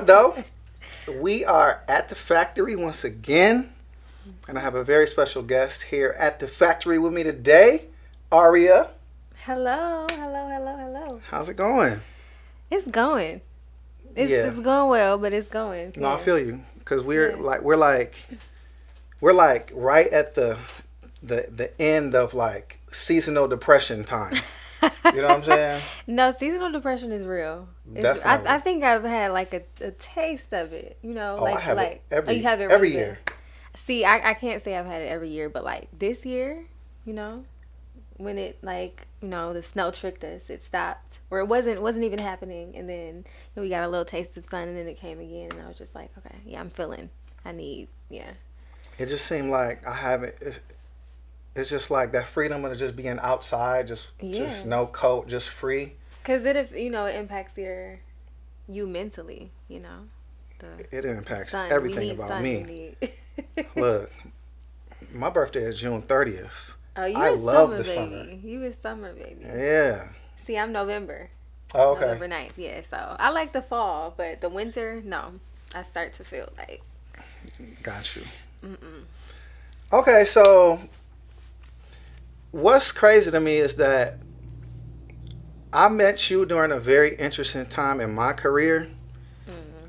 what though? We are at the factory once again, and I have a very special guest here at the factory with me today, Aaria. Hello, hello, hello, hello. How's it going? It's going. It's going well, but it's going. No, I feel you, because we're like right at the end of like seasonal depression time. You know what I'm saying? No, seasonal depression is real. Definitely. I think I've had like a taste of it. You know, I have it every, you have it every right year. there. See, I can't say I've had it every year, but like this year, you know, when it like, you know, the snow tricked us, it stopped, or it wasn't even happening, and then you know, we got a little taste of sun, and then it came again, and I was just like, okay, yeah, It just seemed like I haven't. It's just like that freedom of just being outside, just no coat, just free. Because it impacts you mentally, you know. It impacts sun. everything about sun, me. Look, my birthday is June 30th. Oh, I love the summer. You a summer baby. Yeah. See, I'm November. Oh, okay. November 9th, yeah. So I like the fall, but the winter, no. I start to feel like. Got you. Okay, so what's crazy to me is that I met you during a very interesting time in my career.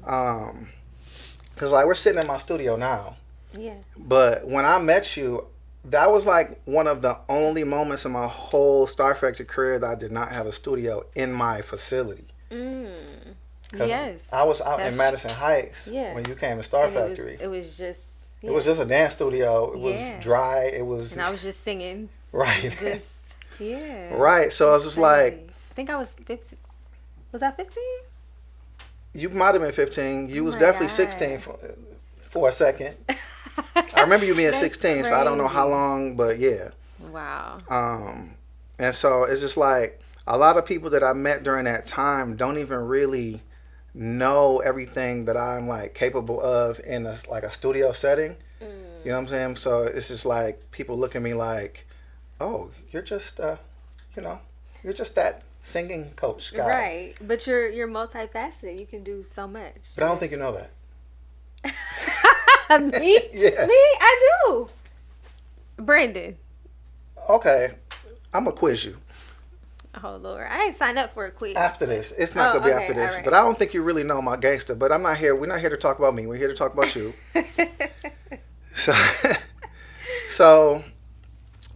Because like we're sitting in my studio now. Yeah. But when I met you, that was like one of the only moments in my whole Star Factory career that I did not have a studio in my facility. Yes. I was out in Madison Heights when you came to Star Factory. It was just. Yeah. It was just a dance studio. It was dry. It was. And I was just singing. Right. Right. So I was just like. I think I was 15. Was I 15? You might have been 15. You was definitely 16 for a second. I remember you being 16, so I don't know how long, but yeah. Wow. And so it's just like a lot of people that I met during that time don't even really know everything that I'm like capable of in a studio setting. You know what I'm saying? So it's just like people look at me like, "Oh, you're just you're just that singing coach guy." Right. But you're multifaceted. You can do so much. But I don't think you know that. Me? Yeah. Me? I do. Brandon. Okay. I'm going to quiz you. Oh, Lord. I ain't signed up for a quiz. After this. It's not going to be after this. Right. But I don't think you really know my gangster. But we're not here to talk about me. We're here to talk about you. So,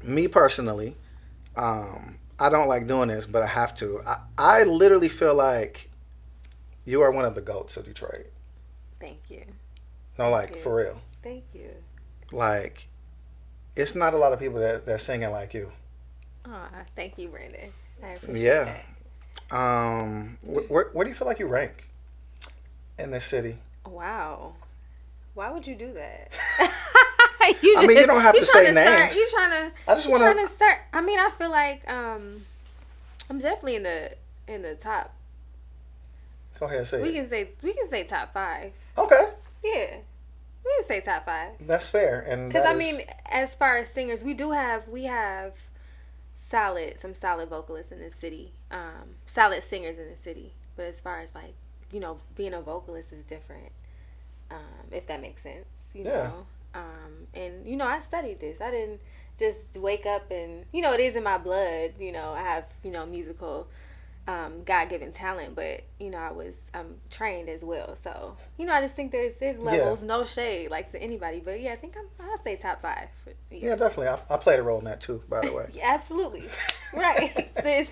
me personally, I don't like doing this, but I have to. I literally feel like you are one of the GOATs of Detroit. Thank you. No, like, for real. Thank you. Like, it's not a lot of people that singing like you. Oh, thank you, Brandon. I appreciate that. Where do you feel like you rank in this city? Wow. Why would you do that? You don't have to say names. I just want to start. I mean, I feel like I'm definitely in the top. Go ahead and say we can say top 5. Okay. Yeah, we can say top 5. That's fair, and because I mean, as far as singers, we have some solid vocalists in the city, solid singers in the city. But as far as like, you know, being a vocalist is different, if that makes sense. You know, and you know, I studied this. I didn't just wake up and, you know, it is in my blood. You know, I have, you know, musical. God-given talent, but you know, I'm trained as well, so you know, I just think there's levels, no shade like to anybody, but yeah, I think I'll say top 5. Yeah, definitely. I played a role in that too, by the way. Yeah, absolutely. Right.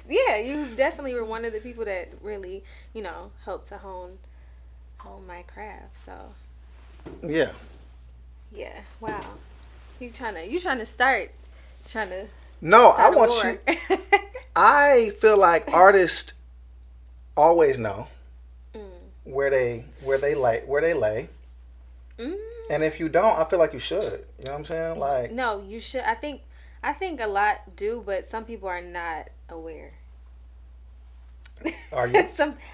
You definitely were one of the people that really, you know, helped to hone my craft. So yeah, wow. You trying to start no, I want war. you. I feel like artists always know where they lay. And if you don't, I feel like you should. You know what I'm saying? Like, no, you should. I think a lot do, but some people are not aware. Are you?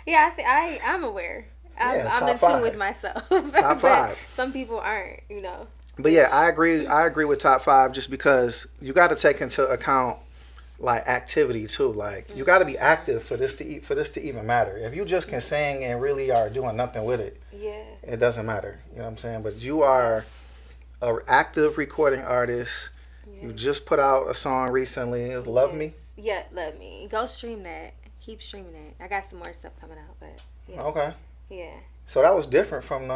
I'm aware. I'm in tune with myself. Top 5. Some people aren't, you know. But yeah, I agree with top 5 just because you got to take into account like activity too. Like you got to be active for this to even matter. If you just can sing and really are doing nothing with it, Yeah. it doesn't matter. You know what I'm saying? But you are an active recording artist. Yes. You just put out a song recently. It was Love Me. Yeah, Love Me. Go stream that. Keep streaming it. I got some more stuff coming out, but yeah. Okay. Yeah. So that was different from the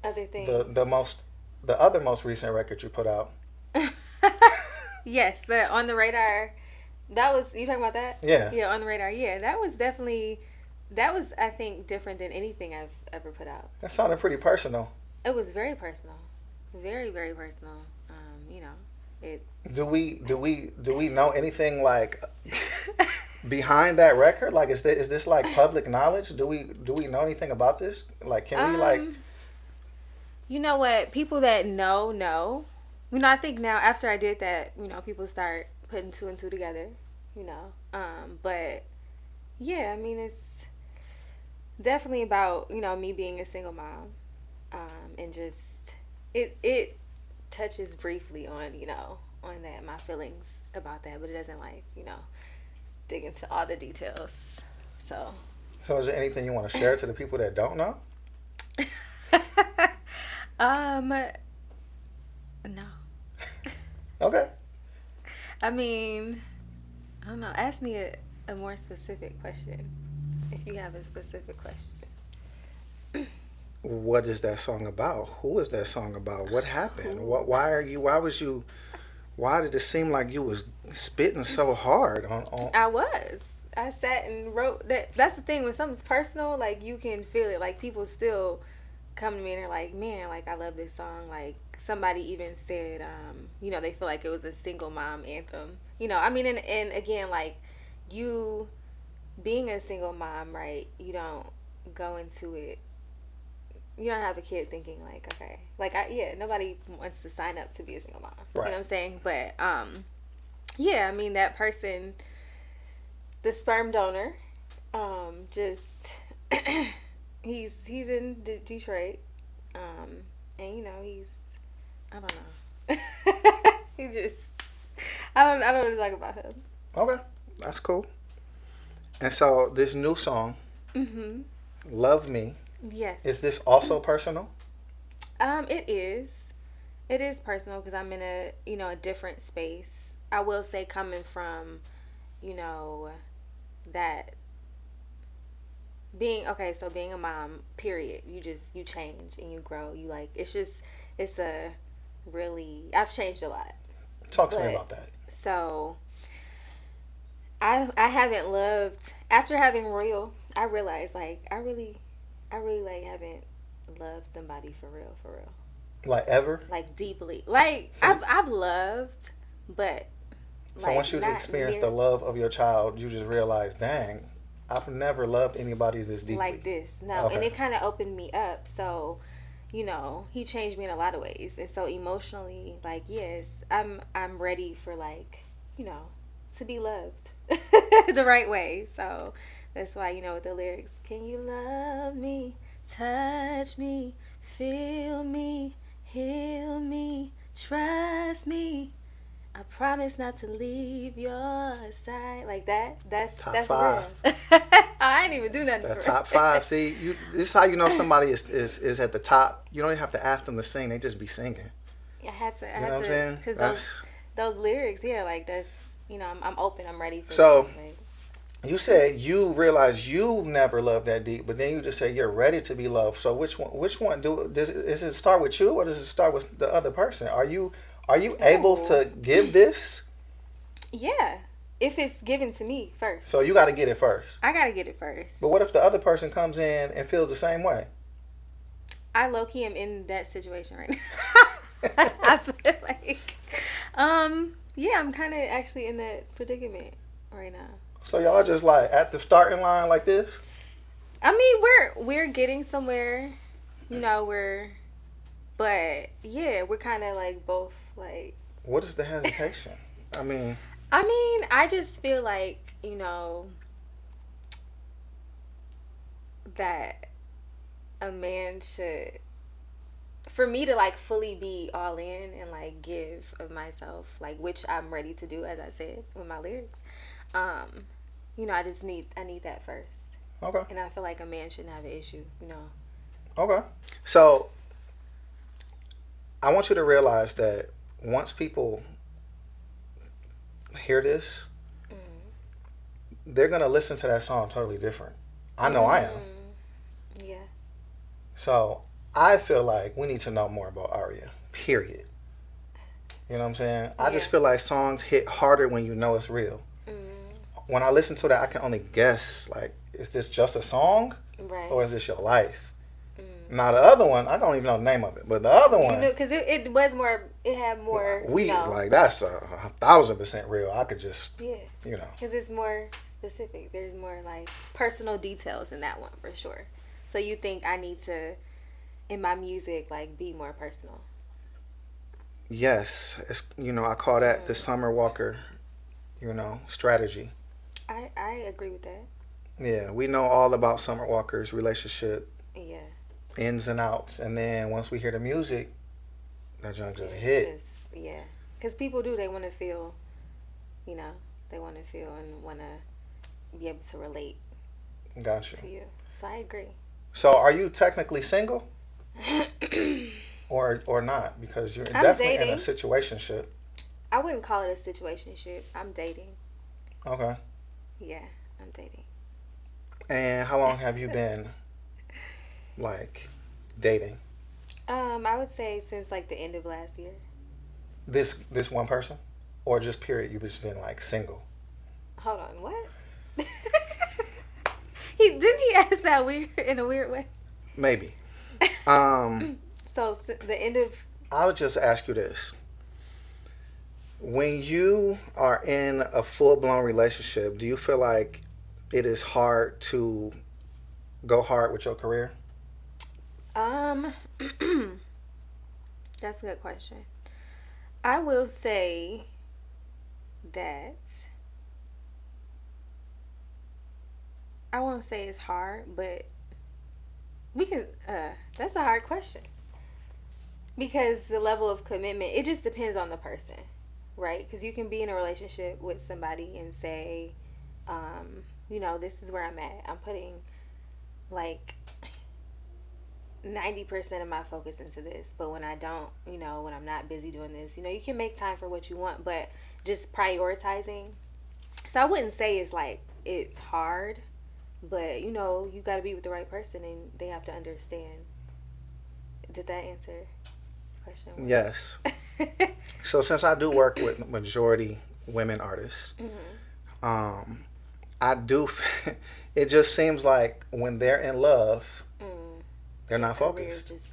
Other things. the other most recent record you put out. Yes, the On the Radar. That was, you talking about that? Yeah. Yeah, On the Radar. Yeah, that was I think different than anything I've ever put out. That sounded pretty personal. It was very personal, very very personal. You know, it. Do we know anything like behind that record? Like, is this like public knowledge? Do we know anything about this? Like, can we like? You know what? People that know. You know, I think now after I did that, you know, people start putting two and two together. You know, but yeah, I mean, it's definitely about, you know, me being a single mom, and just it touches briefly on, you know, on that, my feelings about that, but it doesn't, like, you know, dig into all the details. So is there anything you want to share to the people that don't know? No. Okay. I mean, I don't know. Ask me a more specific question, if you have a specific question. What is that song about? Who is that song about? What happened? Why did it seem like you was spitting so hard on I sat and wrote that. That's the thing, when something's personal, like, you can feel it. Like, people still come to me and they're like, man, like, I love this song. Like, somebody even said, you know, they feel like it was a single mom anthem. You know, I mean, and again, like, you being a single mom, right, you don't go into it, you don't have a kid thinking like, okay, like, nobody wants to sign up to be a single mom. Right. You know what I'm saying? But yeah, I mean, that person, the sperm donor, just he's in Detroit, and, you know, I don't know. He just, I don't want to talk about him. Okay, that's cool. And so this new song, Love Me. Yes. Is this also personal? It is. It is personal because I'm in a different space. I will say, coming from, you know, that being a mom, period. You change and you grow. You, like, I've changed a lot. Talk to me about that. So I haven't loved, after having Royal, I realized, like, I really like haven't loved somebody for real. Like, ever? Like, deeply. Like, so, I've loved, but so like, once you experience the love of your child, you just realize, dang, I've never loved anybody this deeply. Like this. No. Okay. And it kind of opened me up. So, you know, he changed me in a lot of ways. And so emotionally, like, yes, I'm ready for, like, you know, to be loved the right way. So that's why, you know, with the lyrics, can you love me, touch me, feel me, heal me, trust me, I promise not to leave your side. Like that. That's top that's five. Real. I ain't even do nothing. That top five. See, this is how you know somebody is at the top. You don't even have to ask them to sing; they just be singing. I had to. You know what I'm saying? Because those lyrics, yeah, like, that's, you know, I'm open. I'm ready for. So, like, you said you realize you never loved that deep, but then you just say you're ready to be loved. So which one does it start with you, or does it start with the other person? Are you able to give this? Yeah, if it's given to me first. So you got to get it first. I got to get it first. But what if the other person comes in and feels the same way? I low-key am in that situation right now. I feel like, yeah, I'm kind of actually in that predicament right now. So y'all just, like, at the starting line like this? I mean, we're getting somewhere, you know, but yeah, we're kind of, like, both, like. What is the hesitation? I mean, I just feel like, you know, that a man should for me to like fully be all in and like give of myself, like which I'm ready to do, as I said with my lyrics. You know, I need that first. Okay. And I feel like a man shouldn't have an issue. You know. Okay. So I want you to realize that once people hear this, they're gonna listen to that song totally different. I know I am. Yeah. So I feel like we need to know more about Aaria. Period. You know what I'm saying? I just feel like songs hit harder when you know it's real. When I listen to that, I can only guess, like, is this just a song? Right. Or is this your life? Now, the other one, I don't even know the name of it, but the other one... Because it was more, it had more... Like, that's 1,000% real. I could just, you know. Because it's more specific. There's more, like, personal details in that one, for sure. So you think I need to, in my music, like, be more personal? Yes. I call that the Summer Walker, strategy. I agree with that. Yeah, we know all about Summer Walker's relationship. Yeah. Ins and outs. And then once we hear the music, that junk just hit. Yeah. Because people do. They want to feel, they want to feel and want to be able to relate. Gotcha. To you. So I agree. So are you technically single? or not? Because you're definitely dating. In a situationship. I wouldn't call it a situationship. I'm dating. Okay. Yeah, I'm dating. And how long have you been, like, dating? I would say since, like, the end of last year. This one person? Or just period, you've just been, like, single? Hold on, what? Didn't he ask that in a weird way? Maybe. So, the end of... I would just ask you this. When you are in a full-blown relationship, do you feel like it is hard to go hard with your career? That's a good question. I will say that I won't say it's hard, but we can that's a hard question. Because the level of commitment, it just depends on the person. Right? Because you can be in a relationship with somebody and say, this is where I'm at. I'm putting, like, 90% of my focus into this. But when I don't, when I'm not busy doing this, you can make time for what you want. But just prioritizing. So I wouldn't say it's hard. But, you got to be with the right person and they have to understand. Did that answer the question? Yes. So since I do work with majority women artists, I do. It just seems like when they're in love, they're not focused. It's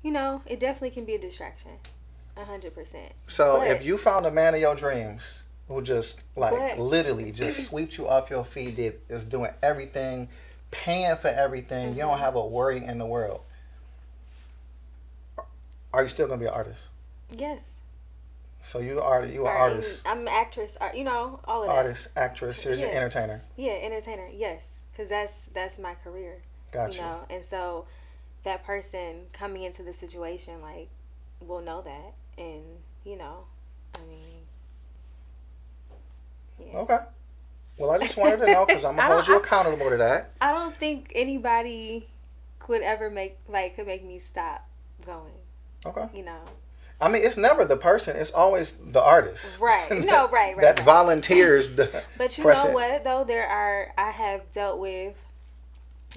it definitely can be a distraction, 100%. So if you found a man of your dreams who just literally just sweeps you off your feet, is doing everything, paying for everything, you don't have a worry in the world. Are you still gonna be an artist? Yes. So you are an artist. I'm an actress. All of that. Artist, actress. You're an entertainer. Yeah, entertainer. Yes, because that's my career. Gotcha. And so that person coming into the situation will know that, and Yeah. Okay. Well, I just wanted to know because I'm gonna hold you accountable to that. I don't think anybody could ever make me stop going. Okay. I mean, it's never the person; it's always the artist. Right. No. Right. That volunteers the. But you know what? Though I have dealt with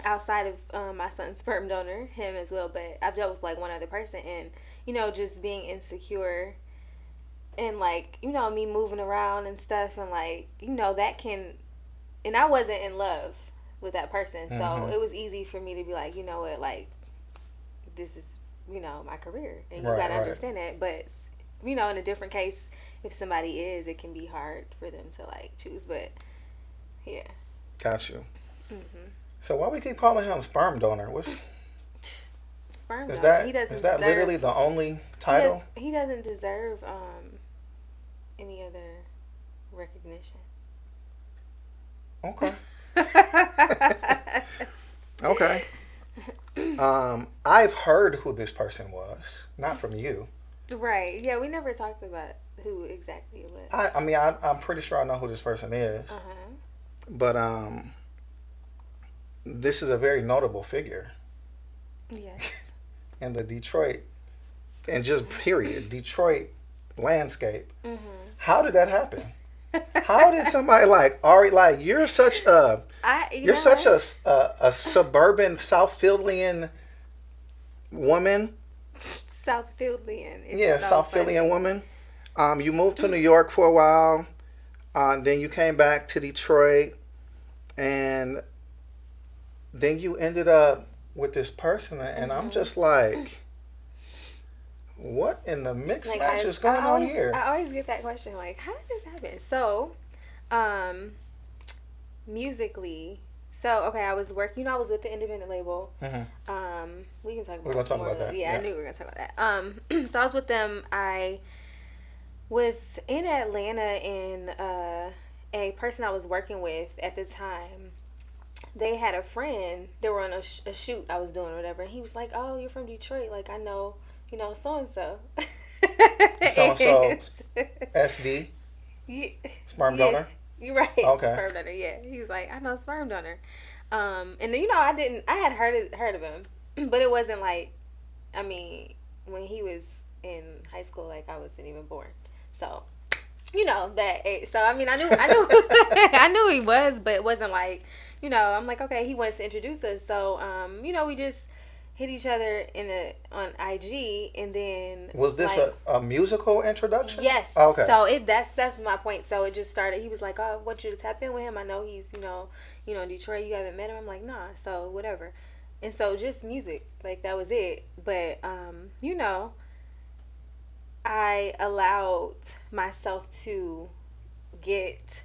outside of my son's sperm donor, him as well. But I've dealt with one other person, and just being insecure, and me moving around and stuff, and that can, and I wasn't in love with that person, so it was easy for me to be like, what, this is. My career, and you gotta understand that. But in a different case, if somebody is, it can be hard for them to choose. But yeah, got you. So why we keep calling him sperm donor? What's sperm is donor? That is that literally the only title? He doesn't deserve any other recognition. Okay. Okay. I've heard who this person was, not from you. Right. Yeah, we never talked about who exactly it was. I mean, I'm pretty sure I know who this person is. Uh-huh. But this is a very notable figure. Yes. In the Detroit, and just period, Detroit landscape. Mm-hmm. How did that happen? How did somebody like Ari, like you're such a a suburban Southfieldian woman. Southfieldian. Yeah, so Southfieldian woman. You moved to New York for a while. Then you came back to Detroit, and then you ended up with this person, and I'm just like, what in the mix like, match is going on here? I always get that question, like, how did this happen? So, musically, okay, I was working. I was with the independent label. Mm-hmm. We can talk about. We're gonna talk about that. Yeah, I knew we were gonna talk about that. So I was with them. I was in Atlanta, and a person I was working with at the time, they had a friend. They were on a shoot I was doing or whatever. And he was like, "Oh, you're from Detroit. Like, I know, so and so." So SD, yeah, sperm donor. You're right. Okay. Sperm donor. Yeah. He was like, "I know sperm donor." And then I had heard of him, but it wasn't like, I mean, when he was in high school, like I wasn't even born. So, that age. So I mean, I knew I knew he was, but it wasn't like, I'm like, okay, he wants to introduce us. So, we just hit each other on IG, and then was this like, a musical introduction? Yes. Oh, okay. So that's my point. So it just started. He was like, "Oh, I want you to tap in with him. I know he's in Detroit. You haven't met him." I'm like, "Nah." So whatever. And so just music, like that was it. But I allowed myself to get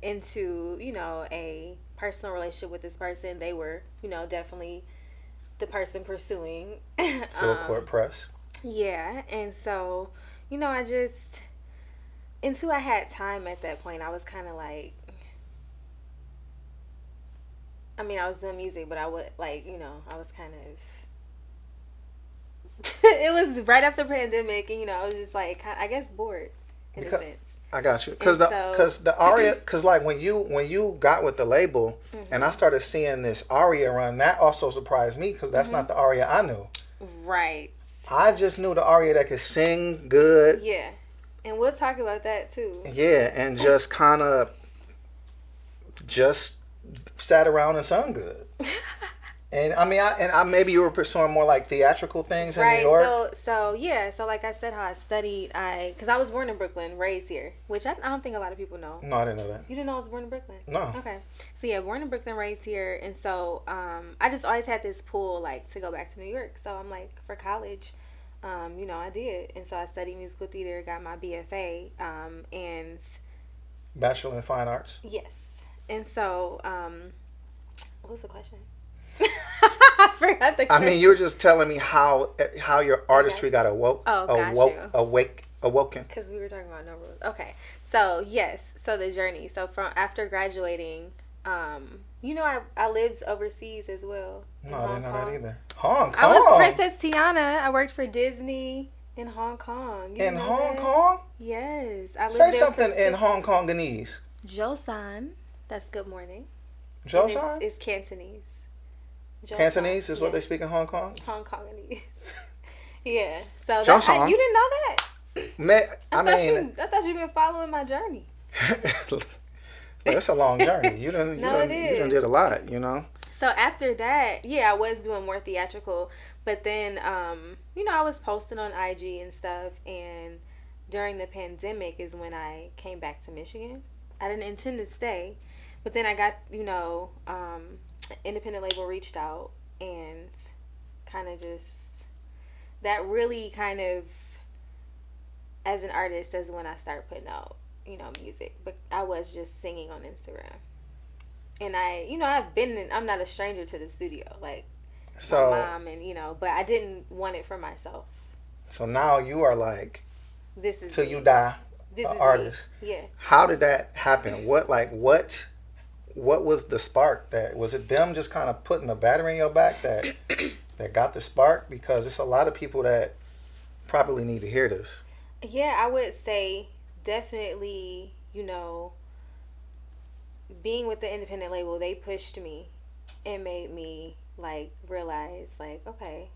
into a personal relationship with this person. They were definitely the person pursuing. Full court press. Yeah, and so, I just, until I had time at that point, I was kind of like, I mean, I was doing music, but I would, like, I was kind of, it was right after the pandemic, and, I was just like, I guess bored, in a sense. I got you, because the Aaria, because like when you got with the label, and I started seeing this Aaria run, that also surprised me, because that's not the Aaria I knew. Right. I just knew the Aaria that could sing good. Yeah, and we'll talk about that too. Yeah, and just kind of just sat around and sung good. And I mean, maybe you were pursuing more like theatrical things in New York. Right. So like I said, how I studied, because I was born in Brooklyn, raised here, which I don't think a lot of people know. No, I didn't know that. You didn't know I was born in Brooklyn? No. Okay. So yeah, born in Brooklyn, raised here, and so I just always had this pull like to go back to New York. So I'm like, for college, I did, and so I studied musical theater, got my BFA, and Bachelor in Fine Arts. Yes, and so what was the question? I forgot the question. I mean, you were just telling me how your artistry got awoken. Because we were talking about no rules. Okay, so yes, so the journey. So from after graduating, I lived overseas as well. No, I didn't know that either. Hong Kong. I was Princess Tiana. I worked for Disney in Hong Kong. In Hong Kong? Yes, I lived Say there something in Hong Kongese. Josan. That's good morning. Josan? It's Cantonese. Cantonese is what they speak in Hong Kong? Hong Kongese. Yeah. So you didn't know that? I thought you'd been following my journey. That's a long journey. You done did a lot, So after that, yeah, I was doing more theatrical, but then I was posting on IG and stuff, and during the pandemic is when I came back to Michigan. I didn't intend to stay, but then I got, independent label reached out, and kind of just that really kind of, as an artist, is when I started putting out music. But I was just singing on Instagram, and I'm not a stranger to the studio, like my mom, and but I didn't want it for myself. So now you are like, this is till you die, an artist. Me. Yeah. How did that happen? What was the spark? That was it them just kind of putting the battery in your back that that got the spark? Because it's a lot of people that probably need to hear this. Yeah, I would say definitely, being with the independent label, they pushed me and made me like realize like, okay,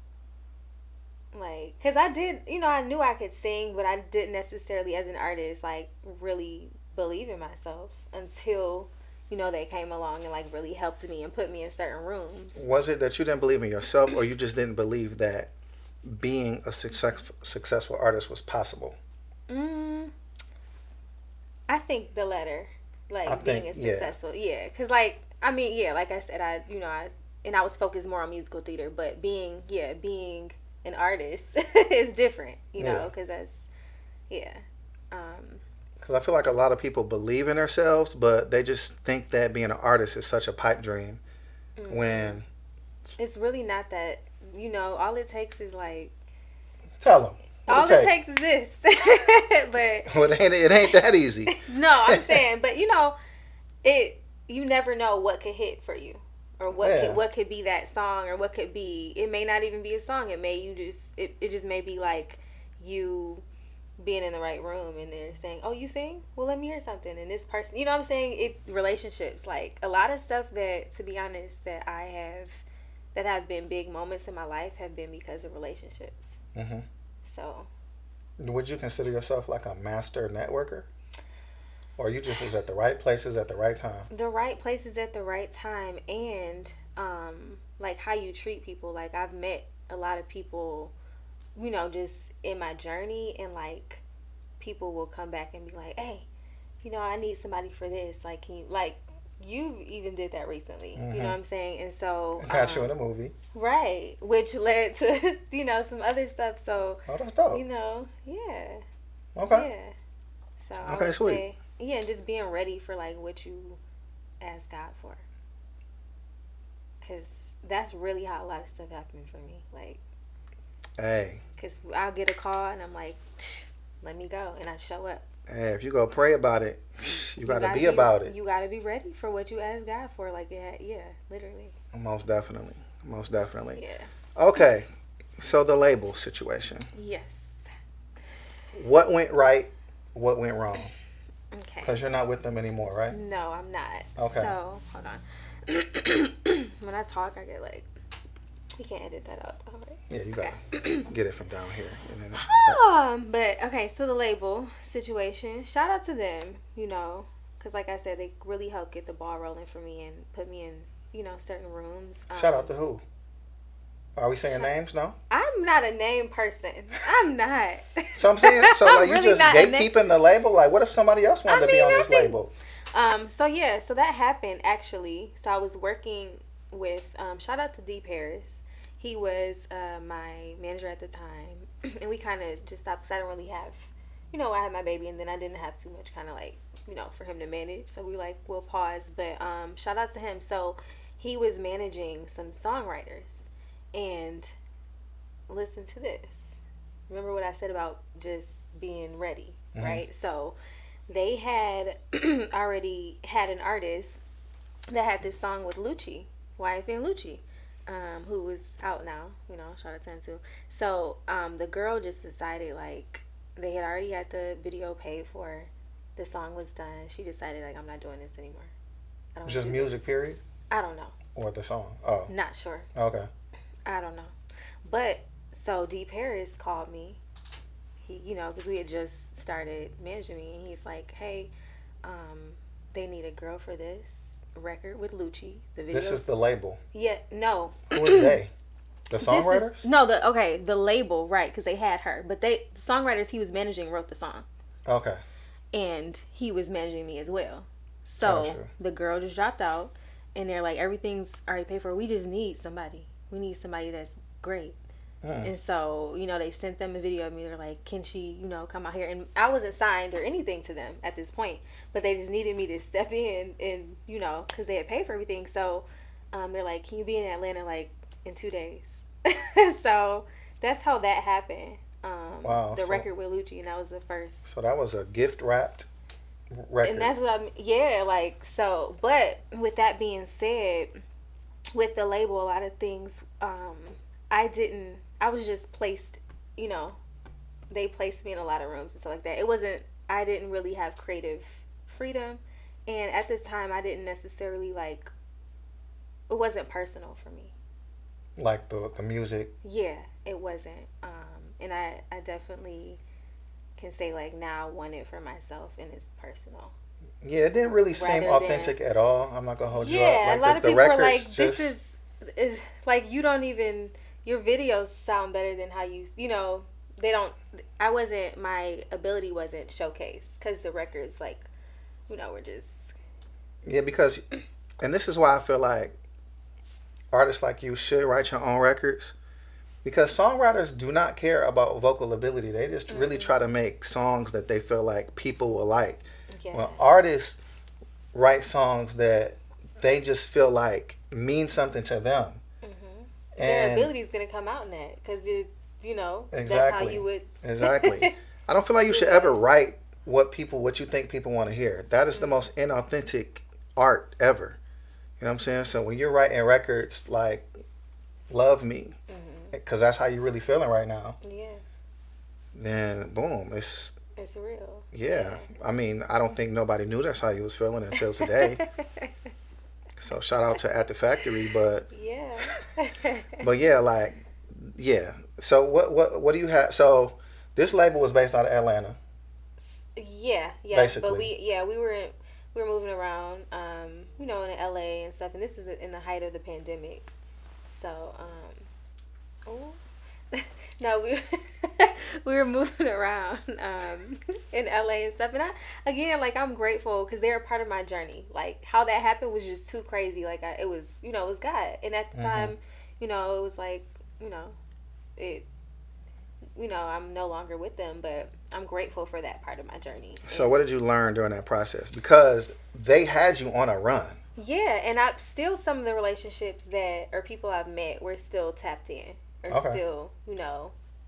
like, because I did, I knew I could sing, but I didn't necessarily as an artist like really believe in myself until they came along and like really helped me and put me in certain rooms. Was it that you didn't believe in yourself, or you just didn't believe that being a successful artist was possible? mm, I think the latter, I like being think, a yeah. successful, yeah, because like I mean, yeah, like I said, I was focused more on musical theater, but being an artist is different, Yeah. because that's, yeah. um Because I feel like a lot of people believe in themselves, but they just think that being an artist is such a pipe dream. mm, When it's really not that. All it takes is like, tell them what it all it take. takes is this. But Well, it ain't that easy. no, I'm saying, but it you never know what could hit for you, or Yeah. what could be that song, or what could be, it may not even be a song. It just may be like you being in the right room and they're saying, "Oh, you sing? Well, let me hear something." And this person, what I'm saying, it relationships, like a lot of stuff that, to be honest, that have been big moments in my life have been because of relationships. Hmm. So, Would you consider yourself like a master networker, or you just was at the right places at the right time? the right places at the right time, and like how you treat people. Like I've met a lot of people, just in my journey, and like people will come back and be like, "Hey, I need somebody for this. Like, can you, like, you even did that recently." You know Hmm. what I'm saying? And so, I got you in a movie. right, which led to some other stuff. So, Oh, that's dope. yeah, Okay. yeah. So I Okay, would sweet. say, yeah, and just being ready for like what you ask God for, because that's really how a lot of stuff happened for me. Like, Hey, because I'll get a call and I'm like, let me go, and I show up. hey, if you go pray about it, you You gotta gotta be about it. You gotta be ready for what you ask God for. Like, yeah, literally. Most definitely. Most definitely. Yeah. Okay. So the label situation. Yes. What went right? What went wrong? Okay. Because you're not with them anymore, right? No, I'm not. Okay. So hold on. When I talk, I get like, you can't edit that out, though, right? Yeah, you gotta Okay. get it from down here. And then But okay, so the label situation, shout out to them, because like I said, they really helped get the ball rolling for me and put me in, certain rooms. shout out to who? Are we saying names? No. I'm not a name person. I'm not. So I'm saying, so I'm like you really just not a name. gatekeeping the label. Like, what if somebody else wanted to be on this label? So yeah, so that happened actually. So I was working with shout out to D Paris. He was my manager at the time, and we kind of just stopped because I didn't really have, I had my baby, and then I didn't have too much kind of like, for him to manage. So we like, we'll pause. But shout out to him. So he was managing some songwriters, and listen to this. Remember what I said about just being ready, right? So they had already had an artist that had this song with Lucci, YFN Lucci, who was out now, shout out to him too. So the girl just decided, like, they had already had the video paid for, the song was done. She decided, like, I'm not doing this anymore. I don't Just do music, this. period? I don't know. Or the song? Oh. Not sure. Okay. I don't know. But so D Paris called me. He, because we had just started managing me, and he's like, "Hey, they need a girl for this record with Lucci. The video." This is the label. Yeah, no. Who is they? The songwriters? The label, right? Because they had her, but the songwriters he was managing wrote the song, Okay. and he was managing me as well. So Gotcha. the girl just dropped out, and they're like, "Everything's already paid for. We just need somebody. We need somebody that's great." And so, they sent them a video of me. They're like, "Can she, come out here?" And I wasn't signed or anything to them at this point, but they just needed me to step in and, because they had paid for everything. So they're like, "Can you be in Atlanta, like, in 2 days?" So that's how that happened. Wow. The record with Lucci, and that was the first. So that was a gift wrapped record. And that's what like, so, but with that being said, with the label, a lot of things, I was just placed, you know, they placed me in a lot of rooms and stuff like that. I didn't really have creative freedom. And at this time, I didn't necessarily like, it wasn't personal for me. Like the music. Yeah, it wasn't. And I definitely can say like now I want it for myself and it's personal. Yeah, it didn't really seem Rather authentic than at all. I'm not gonna hold you up. yeah, a Like lot of the people were records like, just is like you don't even your videos sound better than how you know they don't. I wasn't my ability wasn't showcased because the records like were just yeah because, and this is why I feel like artists like you should write your own records because songwriters do not care about vocal ability. They just really try to make songs that they feel like people will like. yeah. Well, artists write songs that they just feel like mean something to them. Their And ability is gonna come out in that because that's how exactly, you would exactly. I don't feel like you should ever write what you think people want to hear. That is the most inauthentic art ever. You know what I'm saying? So when you're writing records like "Love Me," because that's how you're really feeling right now, yeah, then boom, it's real. yeah. I mean, I don't think nobody knew that's how you was feeling until today. So shout out to At the Factory, but yeah. but yeah, like yeah. So what do you have? So this label was based out of Atlanta. Yeah, Basically. but we were moving around, in LA and stuff, and this was in the height of the pandemic. So, no, we were moving around in LA and stuff, and I'm grateful because they're a part of my journey. Like how that happened was just too crazy. Like it was God, and at the time, it was like it. I'm no longer with them, but I'm grateful for that part of my journey. So what did you learn during that process? Because they had you on a run. Yeah, and I still some of the relationships that or people I've met we're still tapped in. Or still,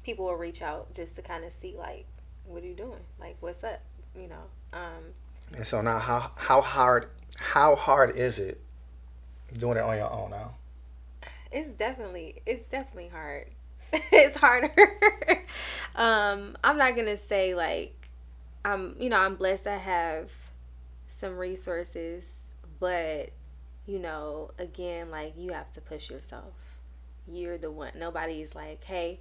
people will reach out just to kind of see like, what are you doing? Like, what's up? And so now, how hard is it doing it on your own now? It's definitely hard. It's harder. I'm not gonna say like I'm blessed I have some resources, but again, like you have to push yourself. You're the one. Nobody's like, hey,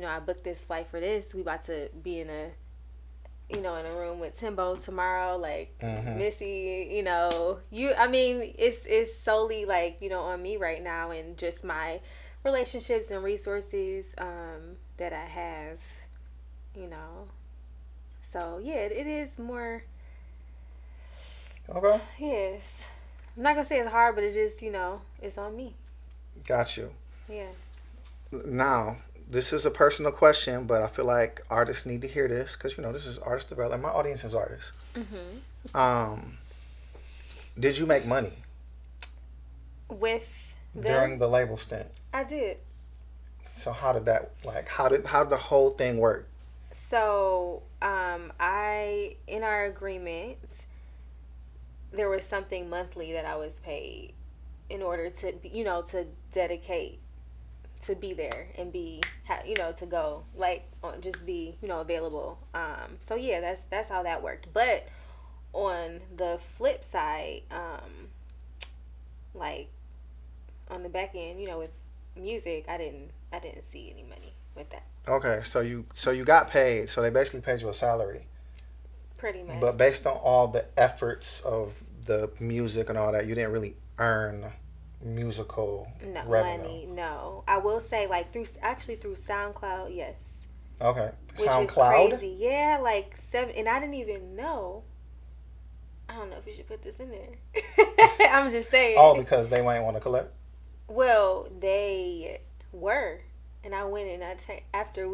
I booked this flight for this. We about to be in a in a room with Timbo tomorrow, like Missy, it's solely like, on me right now and just my relationships and resources that I have, so yeah, it is more okay. Yes, I'm not gonna say it's hard, but it's just it's on me. Got you. Yeah. Now this is a personal question, but I feel like artists need to hear this because this is artist development. My audience is artists. Did you make money with during the label stint? I did. So how did that how did the whole thing work? So I in our agreement there was something monthly that I was paid in order to to dedicate to be there and be to go just be available. So yeah, that's how that worked. But on the flip side, on the back end, with music, I didn't see any money with that. Okay, so you got paid. So they basically paid you a salary. Pretty much. But based on all the efforts of the music and all that, you didn't really earn musical revenue. Money. No, I will say through SoundCloud, yes. Okay, which SoundCloud. Is crazy. Yeah, 7, and I didn't even know. I don't know if you should put this in there. I'm just saying. Oh, because they might want to collect? Well, they were. And I went and I changed after I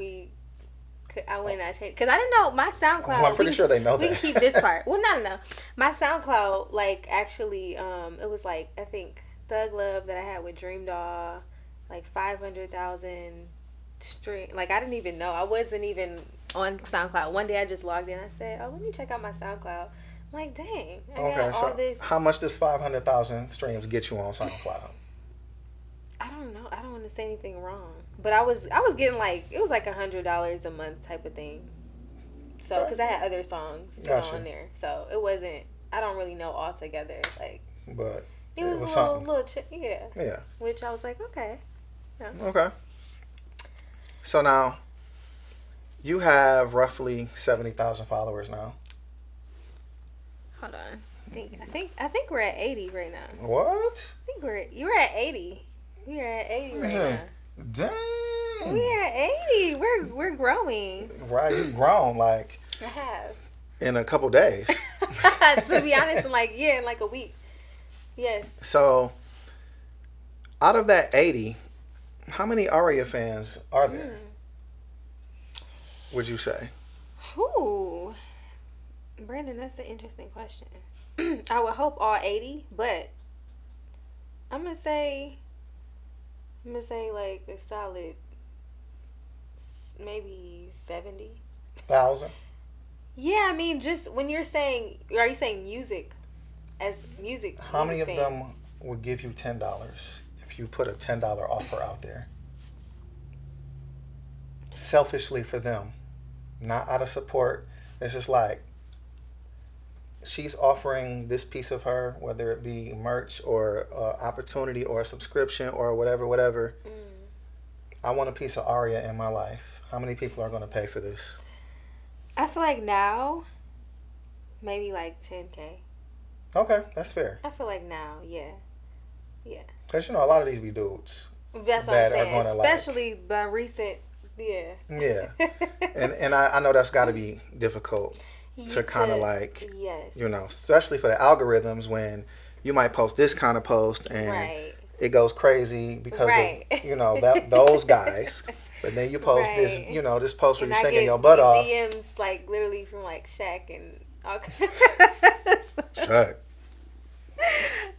went and I changed. Because I didn't know my SoundCloud. Well, I'm pretty sure they know that. We can keep this part. Well, no. My SoundCloud, actually, it was I think Thug Love that I had with Dream Doll, 500,000 stream. I didn't even know. I wasn't even on SoundCloud. One day I just logged in. I said, oh, let me check out my SoundCloud. I'm like, dang. I got all this. How much does 500,000 streams get you on SoundCloud? I don't know. I don't want to say anything wrong, but I was getting like it was like $100 a month type of thing. So because I had other songs on there, so it wasn't. I don't really know altogether. Like, but it was a little yeah. Yeah. Which I was like, okay. Yeah. Okay. So now, you have roughly 70,000 followers now. Hold on. I think we're at 80 right now. What? I think you're at 80. We are at 80 right now. Dang. We are at 80. We're growing. Right, you've grown like. I have. In a couple days. To be honest, in like a week. Yes. So, out of that 80, how many Aaria fans are there? Would you say? Ooh, Brandon, that's an interesting question. I would hope all 80, but I'm gonna say like a solid maybe 70,000. Yeah, I mean, just when you're saying, are you saying music as music? How many of fans? them would give you $10 if you put a $10 offer out there? Selfishly for them, not out of support. It's just like, she's offering this piece of her, whether it be merch or opportunity or a subscription or whatever. I want a piece of Aaria in my life. How many people are going to pay for this? I feel like now, maybe like 10K. Okay, that's fair. I feel like now, yeah. Because, a lot of these be dudes. That's what I'm saying. Especially by recent, yeah. Yeah. and I know that's got to be difficult to kind of like, yes. Especially for the algorithms when you might post this kind of post and it goes crazy because of, those guys. But then you post this, this post where you're singing your butt off. DMs like literally from like Shaq and all Shaq.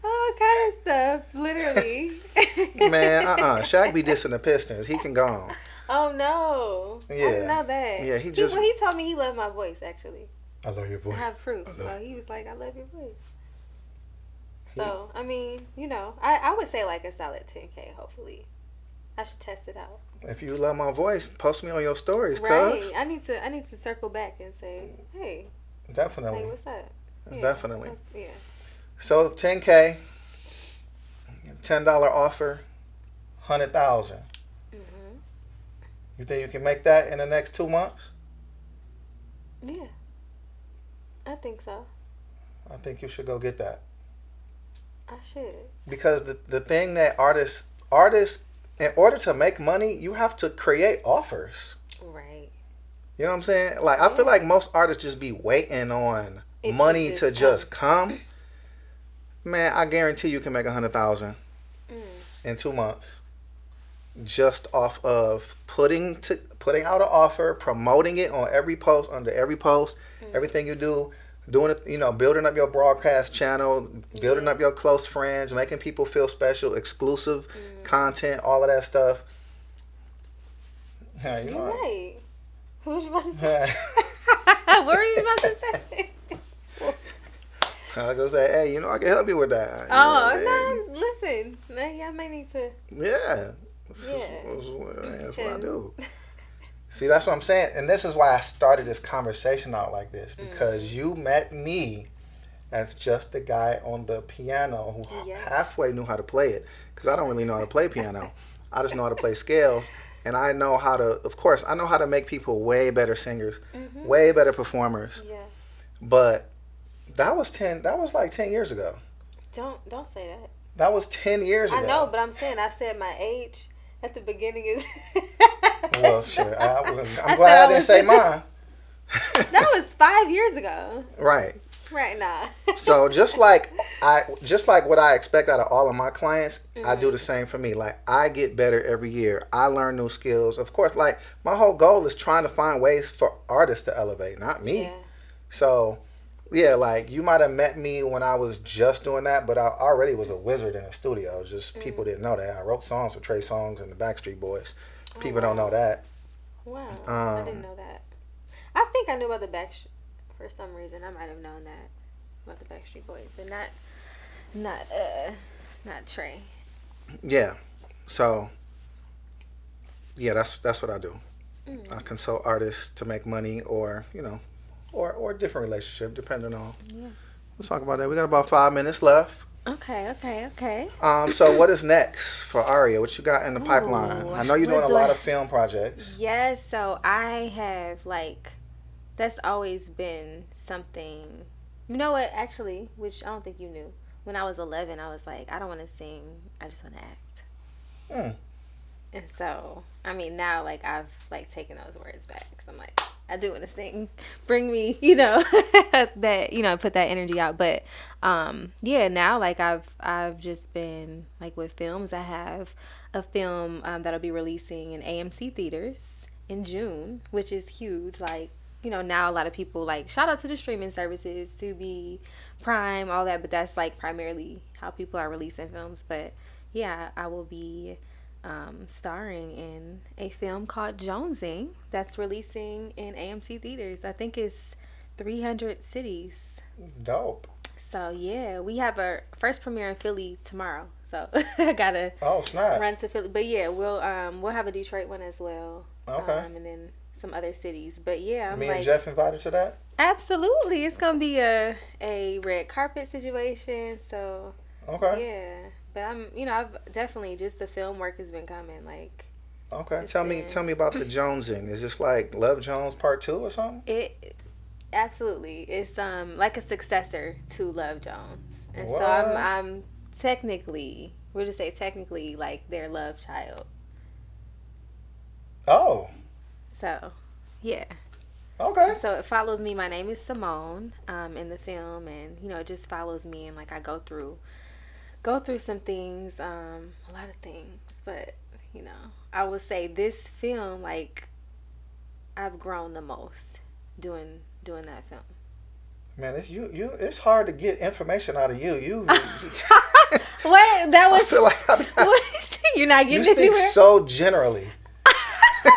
All kind of stuff, literally. Man, Shaq be dissing the Pistons. He can go on. Oh no! Yeah. I didn't know that. Yeah, he told me he loved my voice. Actually, I love your voice. I have proof. So he was like, "I love your voice." So I mean, I would say like a solid 10K. Hopefully, I should test it out. If you love my voice, post me on your stories, right? Cuz. I need to circle back and say, hey, definitely. Hey, what's up? Yeah, definitely. Yeah. So 10K, $10 offer, 100,000. You think you can make that in the next 2 months? Yeah, I think so. I think you should go get that. I should. Because the thing that artists, in order to make money, you have to create offers. Right. You know what I'm saying? Like, I feel like most artists just be waiting on money to just come. Man, I guarantee you can make 100,000 in 2 months. Just off of putting out an offer, promoting it on every post, under every post, everything you do, doing it, building up your broadcast channel, building up your close friends, making people feel special, exclusive content, all of that stuff. Yeah, you're right. Who was you about to say? What were you about to say? I was gonna say, hey, I can help you with that. No, listen, I might need to. Yeah. That's what I do. See, that's what I'm saying. And this is why I started this conversation out like this. Because you met me as just the guy on the piano who halfway knew how to play it. Because I don't really know how to play piano. I just know how to play scales. And I know how to, of course, I know how to make people way better singers, way better performers. Yeah. But that was like 10 years ago. Don't say that. That was 10 years ago. I know, but I'm saying I said my age at the beginning. Well, shit. I'm glad I didn't say mine. That was 5 years ago. Right. Right now. So just like what I expect out of all of my clients, I do the same for me. Like, I get better every year. I learn new skills. Of course, like, my whole goal is trying to find ways for artists to elevate, not me. Yeah. So, yeah, like, you might have met me when I was just doing that, but I already was a wizard in the studio. Just people didn't know that. I wrote songs for Trey Songz and the Backstreet Boys. People don't know that. Wow. I didn't know that. I think I knew about the Backstreet. For some reason, I might have known that about the Backstreet Boys, but not Trey. Yeah. So yeah, that's what I do. I Mm, consult artists to make money, or or a different relationship, depending on. yeah. We'll talk about that. We got about 5 minutes left. Okay, okay, okay. So what is next for Aria? What you got in the pipeline? Ooh, I know you're we're doing a doing. lot of film projects. Yes, so I have like that's always been something. You know what? Actually, which I don't think you knew. When I was 11, I was like, I don't want to sing. I just want to act. Hmm. And so, I mean, now like I've like taken those words back. So I'm like, I do want to sing. Bring me, that put that energy out. But yeah, now like I've just been like with films. I have a film that'll be releasing in AMC theaters in June, which is huge. Like now a lot of people like shout out to the streaming services, to be Prime, all that. But that's like primarily how people are releasing films. But yeah, I will be starring in a film called Jonesing that's releasing in AMC theaters. I think it's 300 cities. Dope. So yeah, we have our first premiere in Philly tomorrow. So I gotta Snap. run to Philly. But yeah, we'll have a Detroit one as well. Okay. And then some other cities. But yeah, I'm Me like, and Jeff invited to that. absolutely, it's gonna be a red carpet situation. So Okay. yeah. But I've definitely just the film work has been coming. Like, Okay. it's Tell me about the Jonesing. Is this like Love Jones Part 2 or something? it absolutely. It's like a successor to Love Jones, and What? so I'm technically, we'll just say technically, like their love child. Oh. So yeah. Okay. So it follows me. My name is Simone in the film, and it just follows me, and like I go through some things, a lot of things, but I would say this film, like, I've grown the most doing that film. Man, it's hard to get information out of you. You What? That I was feel like what? You're not you getting speak anywhere. so generally.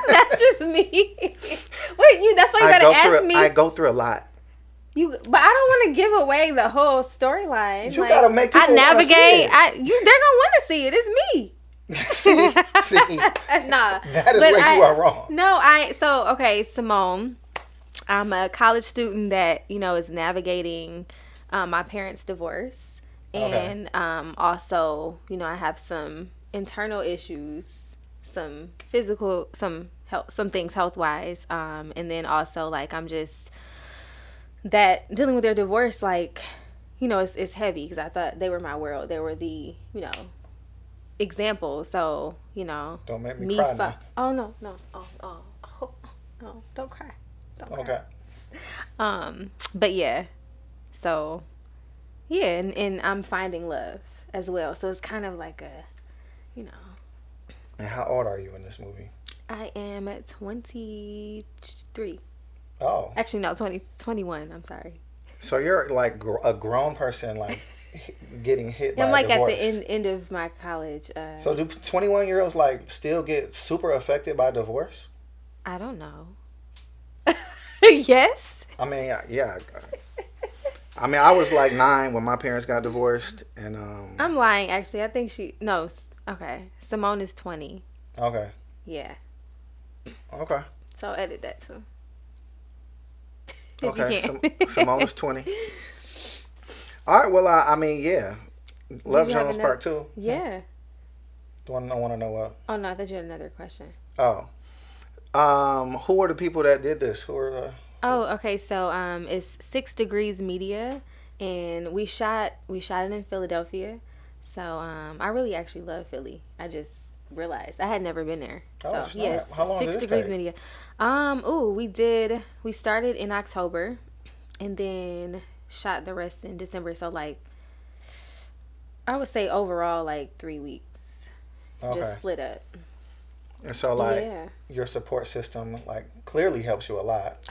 That's just me. Wait, that's why you gotta ask me. I go through a lot. But I don't want to give away the whole storyline. You gotta make people I navigate. wanna see it. They're gonna want to see it. It's me. see, Nah, that is but where you are wrong. No, okay, Simone. I'm a college student that is navigating my parents' divorce, and also I have some internal issues, some physical, some health, some things health wise, and then also like I'm just that dealing with their divorce, like it's heavy because I thought they were my world, they were the example, so Don't make me cry now. oh no no, don't cry. Okay. But yeah, so yeah, and I'm finding love as well, so it's kind of like a And how old are you in this movie? I am at 23. Oh. Actually, no, 21. I'm sorry. So you're like a grown person, like getting hit by I'm like a divorce. at the end of my college. So do 21-year-olds like still get super affected by divorce? I don't know. Yes. I mean, yeah. I mean, I was like 9 when my parents got divorced, and I'm lying. Actually, I think no. Okay, Simone is 20. Okay. Yeah. Okay. So edit that too. Okay. Simone is 20. All right. Well, I mean, yeah. Love Jones Part 2. Yeah. I want to know what? Oh no, I thought you had another question. Oh. Who are the people that did this? Who are the? Oh, okay. So it's 6 Degrees Media, and we shot it in Philadelphia. So I really actually love Philly. I just realized I had never been there. Oh, so yes, how long 6 did it Degrees take? Media. We started in October, and then shot the rest in December. So like, I would say overall like 3 weeks. Okay. Just split up. And so like Yeah. your support system like clearly helps you a lot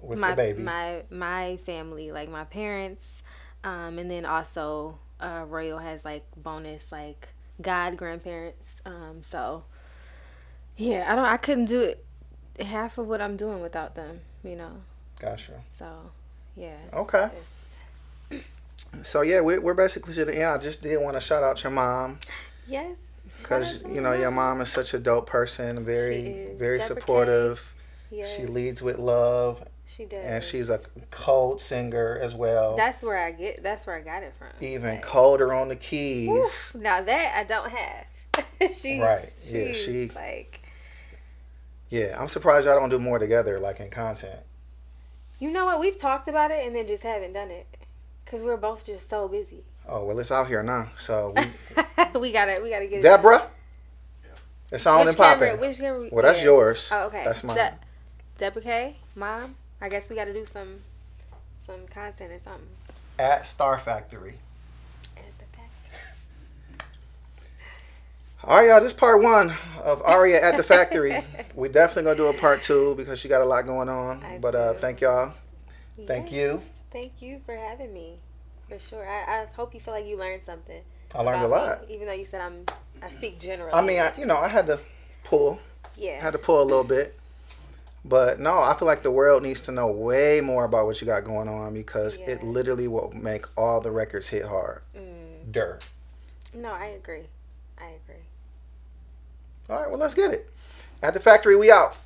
with the baby. My family, like my parents, and then also Royal has like bonus like god grandparents. So yeah, I couldn't do it half of what I'm doing without them, Gotcha. So yeah. Okay. So yeah, we're basically to the end. I just did want to shout out your mom. Yes. because you know your mom is such a dope person, very very Deborah supportive. Yes. She leads with love. She does. And she's a cold singer as well. That's where I got it from. Even like, colder on the keys. Oof, now that I don't have. she's like. Yeah, I'm surprised y'all don't do more together, like in content. You know what? We've talked about it and then just haven't done it because we're both just so busy. Oh well, it's out here now, so we gotta get it. Deborah, it's on and popping. Which camera? Well, that's yours. Oh, okay. That's mine. Deborah K, Mom. I guess we gotta do some content or something. At Star Factory. At the factory. All right, y'all. This part 1 of Aaria at the Factory. We definitely gonna do a part 2 because she got a lot going on. But thank y'all. Yes. Thank you. Thank you for having me. For sure. I hope you feel like you learned something. I learned a lot. Me, even though you said I speak generally. I mean, I had to pull. Yeah. I had to pull a little bit. But no, I feel like the world needs to know way more about what you got going on because it literally will make all the records hit hard. No, I agree. All right, well, let's get it. At the Factory, we out.